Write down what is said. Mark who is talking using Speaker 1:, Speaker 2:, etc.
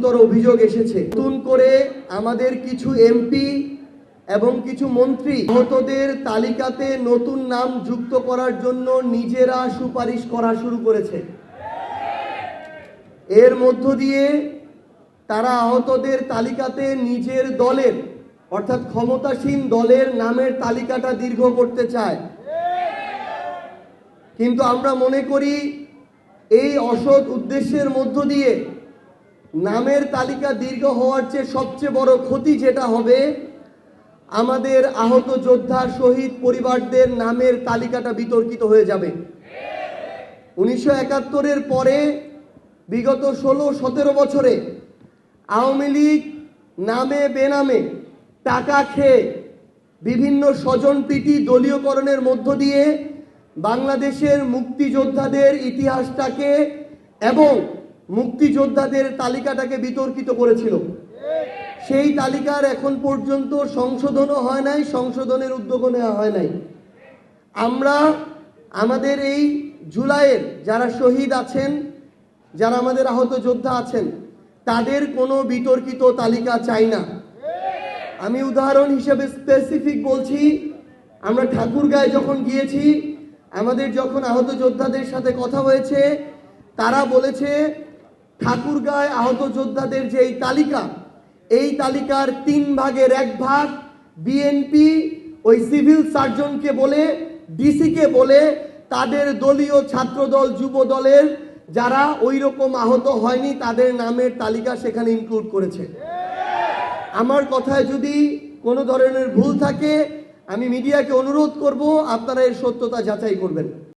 Speaker 1: গুরুতর অভিযোগ এসেছে। নতুন করে আমাদের কিছু এমপি এবং কিছু মন্ত্রী আহতদের তালিকাতে নতুন নাম যুক্ত করার জন্য নিজেরা সুপারিশ করা শুরু করেছে। এর মধ্য দিয়ে তারা আহতদের তালিকাতে নিজের দলের অর্থাৎ ক্ষমতাসীন দলের নামের তালিকাটা দীর্ঘ করতে চায়। কিন্তু আমরা মনে করি এই অসৎ উদ্দেশ্যের মধ্য দিয়ে নামের তালিকা দীর্ঘ হওয়ার চেয়ে সবচেয়ে বড় ক্ষতি যেটা হবে, আমাদের আহত যোদ্ধা শহীদ পরিবারদের নামের তালিকাটা বিতর্কিত হয়ে যাবে। 1971-এর পরে বিগত 16-17 বছরে আওয়ামী লীগ নামে বেনামে টাকা খেয়ে বিভিন্ন স্বজনপ্রীতি দলীয়করণের মধ্য দিয়ে বাংলাদেশের মুক্তিযোদ্ধাদের ইতিহাসটাকে এবং মুক্তিযোদ্ধাদের তালিকাটাকে বিতর্কিত করেছিল। সেই তালিকার এখন পর্যন্ত সংশোধনও হয় নাই, সংশোধনের উদ্যোগও নেওয়া হয় নাই। আমরা আমাদের এই জুলাইয়ের যারা শহীদ আছেন, যারা আমাদের আহত যোদ্ধা আছেন, তাদের কোনো বিতর্কিত তালিকা চাই না। আমি উদাহরণ হিসেবে স্পেসিফিক বলছি, আমরা ঠাকুরগাঁয়ে যখন গিয়েছি, আমাদের যখন আহত যোদ্ধাদের সাথে কথা হয়েছে, তারা বলেছে ঠাকুরগাঁয় আহত যোদ্ধাদের যে এই তালিকা, এই তালিকার 3 ভাগের 1 ভাগ বিএনপি ওই সিভিল সার্জনকে বলে, ডিসিকে বলে তাদের দলীয় ছাত্রদল যুব দলের যারা ওই রকম আহত হয়নি তাদের নামের তালিকা সেখানে ইনক্লুড করেছে। আমার কথায় যদি কোনো ধরনের ভুল থাকে আমি মিডিয়াকে অনুরোধ করব আপনারা এর সত্যতা যাচাই করবেন।